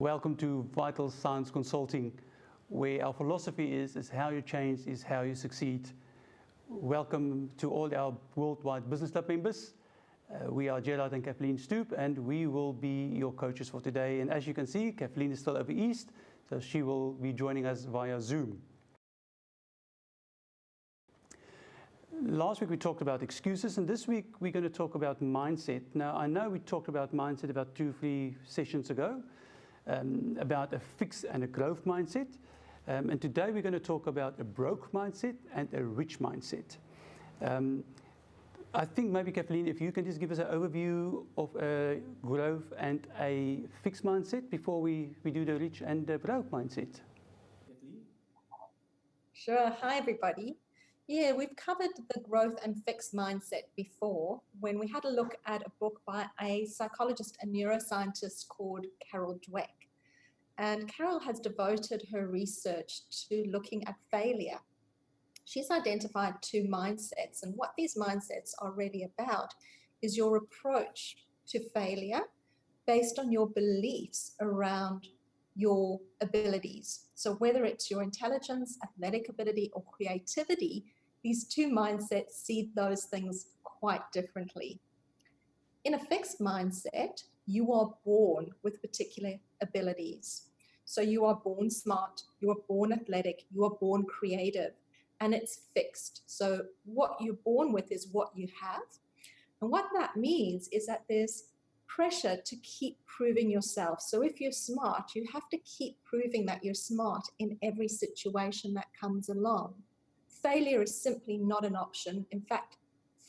Welcome to Vital Science Consulting, where our philosophy is how you change is how you succeed. Welcome to all our worldwide business club members. We are Gerard and Kathleen Stoop, and we will be your coaches for today. And as you can see, Kathleen is still over east, so she will be joining us via Zoom. Last week we talked about excuses, and this week we're going to talk about mindset. Now, I know we talked about mindset about 2-3 sessions ago, about a fixed and a growth mindset. And today we're going to talk about a broke mindset and a rich mindset. I think maybe, Kathleen, if you can just give us an overview of a growth and a fixed mindset before we do the rich and the broke mindset. Kathleen? Sure. Hi, everybody. Yeah, we've covered the growth and fixed mindset before when we had a look at a book by a psychologist and neuroscientist called Carol Dweck. And Carol has devoted her research to looking at failure. She's identified 2 mindsets, and what these mindsets are really about is your approach to failure based on your beliefs around your abilities. So whether it's your intelligence, athletic ability, or creativity, these 2 mindsets see those things quite differently. In a fixed mindset, you are born with particular abilities. So you are born smart, you are born athletic, you are born creative, and it's fixed. So what you're born with is what you have. And what that means is that there's pressure to keep proving yourself. So if you're smart, you have to keep proving that you're smart in every situation that comes along. Failure is simply not an option. In fact,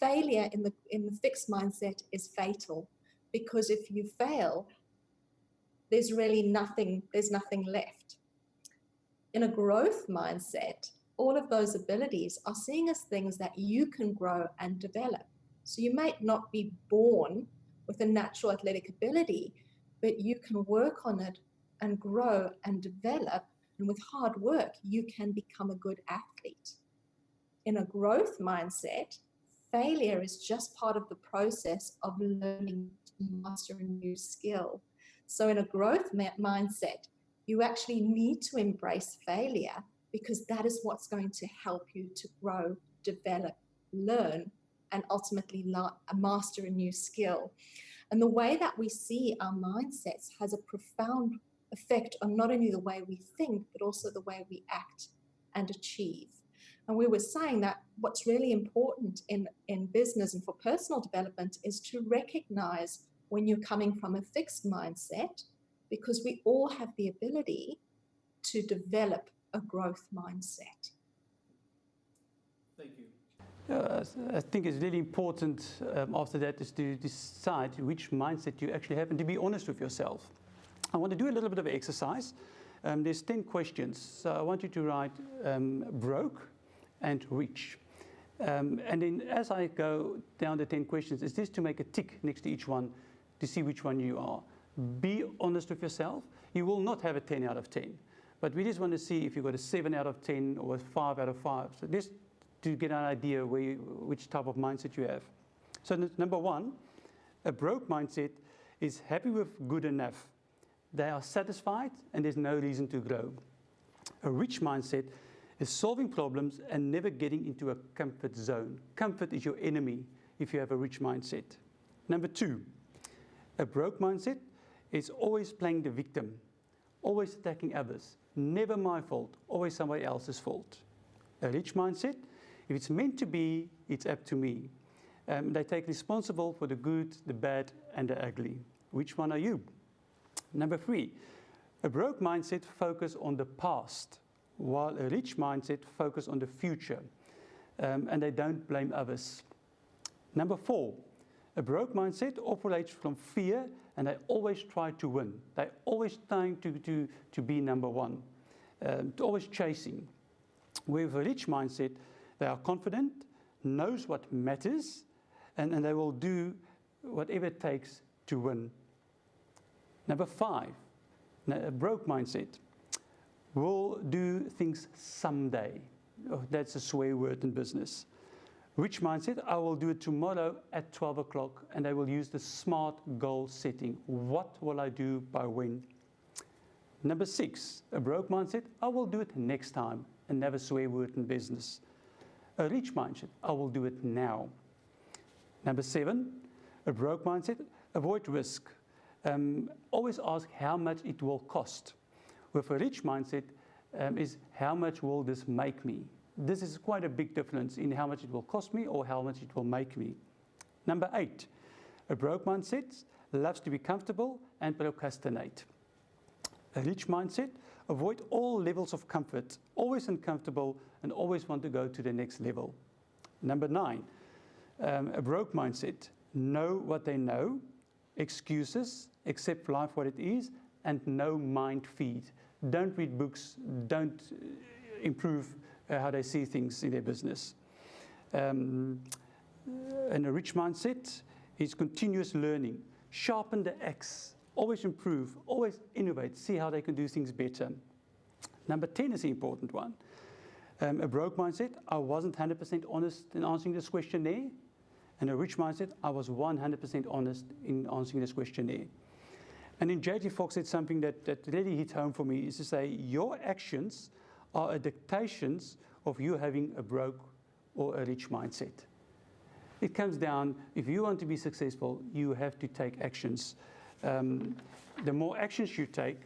failure in the fixed mindset is fatal, because if you fail, there's nothing left. In a growth mindset, all of those abilities are seen as things that you can grow and develop. So you might not be born with a natural athletic ability, but you can work on it and grow and develop, and with hard work, you can become a good athlete. In a growth mindset, failure is just part of the process of learning to master a new skill. So in a growth mindset, you actually need to embrace failure, because that is what's going to help you to grow, develop, learn, and ultimately master a new skill. And the way that we see our mindsets has a profound effect on not only the way we think, but also the way we act and achieve. And we were saying that what's really important in business and for personal development is to recognize when you're coming from a fixed mindset, because we all have the ability to develop a growth mindset. Thank you. I think it's really important after that is to decide which mindset you actually have and to be honest with yourself. I want to do a little bit of exercise. There's 10 questions. So I want you to write broke and rich. And then as I go down the 10 questions, it's just to make a tick next to each one to see which one you are. Be honest with yourself. You will not have a 10 out of 10. But we just want to see if you've got a 7 out of 10 or a 5 out of 5. So just to get an idea which type of mindset you have. So number 1, a broke mindset is happy with good enough. They are satisfied and there's no reason to grow. A rich mindset is solving problems and never getting into a comfort zone. Comfort is your enemy if you have a rich mindset. Number 2, a broke mindset is always playing the victim, always attacking others. Never my fault, always somebody else's fault. A rich mindset, if it's meant to be, it's up to me. They take responsible for the good, the bad, and the ugly. Which one are you? Number 3, a broke mindset focuses on the past, while a rich mindset focuses on the future, and they don't blame others. Number 4, a broke mindset operates from fear, and they always try to win. They're always trying to be number 1, always chasing. With a rich mindset, they are confident, knows what matters, and they will do whatever it takes to win. Number 5, a broke mindset will do things someday. Oh, that's a swear word in business. Rich mindset, I will do it tomorrow at 12 o'clock, and I will use the SMART goal setting. What will I do by when? Number 6, a broke mindset, I will do it next time, and never swear word in business. A rich mindset, I will do it now. Number 7, a broke mindset, avoid risk. Always ask how much it will cost. With a rich mindset is how much will this make me? This is quite a big difference in how much it will cost me or how much it will make me. Number 8, a broke mindset loves to be comfortable and procrastinate. A rich mindset, avoid all levels of comfort, always uncomfortable and always want to go to the next level. Number 9, a broke mindset, know what they know, excuses, accept life what it is, and no mind feed. Don't read books, don't improve how they see things in their business. And a rich mindset is continuous learning, sharpen the axe, always improve, always innovate, see how they can do things better. Number 10 is the important one. A broke mindset, I wasn't 100% honest in answering this questionnaire. And a rich mindset, I was 100% honest in answering this questionnaire. And then J.T. Fox said something that really hit home for me, is to say, your actions are a dictations of you having a broke or a rich mindset. It comes down, if you want to be successful, you have to take actions. The more actions you take,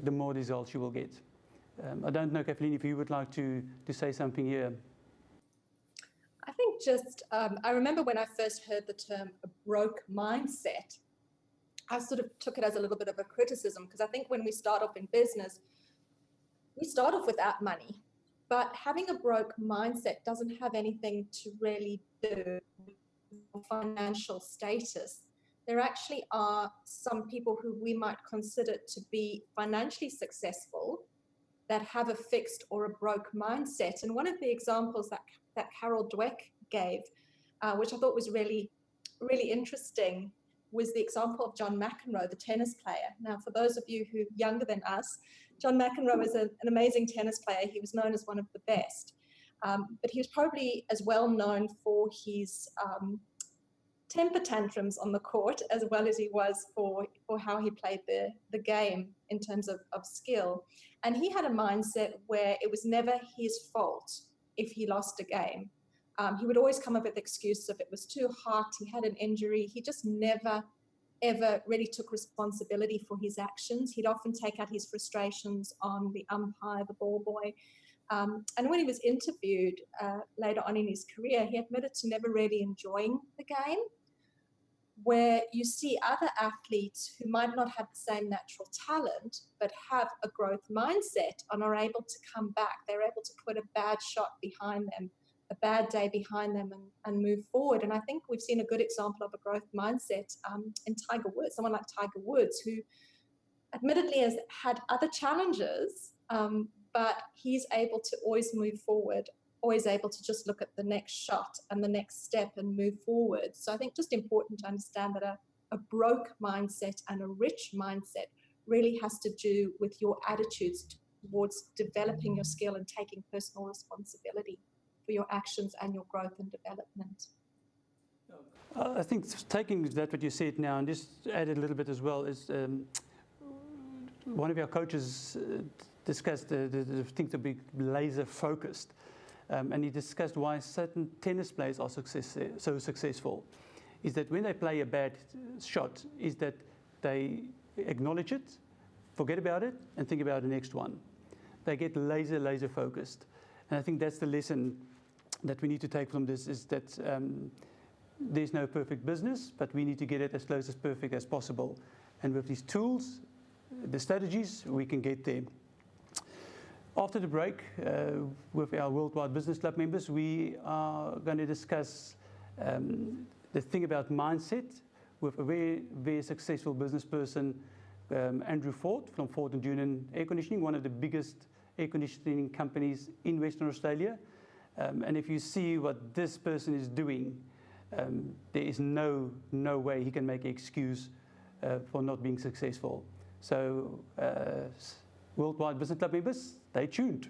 the more results you will get. I don't know, Kathleen, if you would like to say something here. I think just, I remember when I first heard the term a broke mindset, I sort of took it as a little bit of a criticism, because I think when we start off in business, we start off without money, but having a broke mindset doesn't have anything to really do with financial status. There actually are some people who we might consider to be financially successful that have a fixed or a broke mindset. And one of the examples that Carol Dweck gave, which I thought was really, really interesting, was the example of John McEnroe, the tennis player. Now, for those of you who are younger than us, John McEnroe is an amazing tennis player. He was known as one of the best. But he was probably as well known for his temper tantrums on the court, as well as he was for how he played the game in terms of skill. And he had a mindset where it was never his fault if he lost a game. He would always come up with excuses if it was too hot, he had an injury. He just never, ever really took responsibility for his actions. He'd often take out his frustrations on the umpire, the ball boy. And when he was interviewed later on in his career, he admitted to never really enjoying the game, where you see other athletes who might not have the same natural talent, but have a growth mindset and are able to come back. They're able to put a bad shot behind them, a bad day behind them, and move forward. And I think we've seen a good example of a growth mindset in Tiger Woods, someone like Tiger Woods, who admittedly has had other challenges, but he's able to always move forward, always able to just look at the next shot and the next step and move forward. So I think just important to understand that a broke mindset and a rich mindset really has to do with your attitudes towards developing your skill and taking personal responsibility for your actions and your growth and development. I think taking that what you said now and just add a little bit as well is one of our coaches discussed the thing to be laser focused. And he discussed why certain tennis players are so successful. Is that when they play a bad shot, is that they acknowledge it, forget about it, and think about the next one. They get laser focused. And I think that's the lesson that we need to take from this, is that there's no perfect business, but we need to get it as close as perfect as possible. And with these tools, the strategies, we can get there. After the break, with our Worldwide Business Club members, we are going to discuss the thing about mindset with a very, very successful business person, Andrew Ford from Ford & Dunan Air Conditioning, one of the biggest air conditioning companies in Western Australia. And if you see what this person is doing, there is no way he can make an excuse for not being successful. So, Worldwide Business Club members, stay tuned.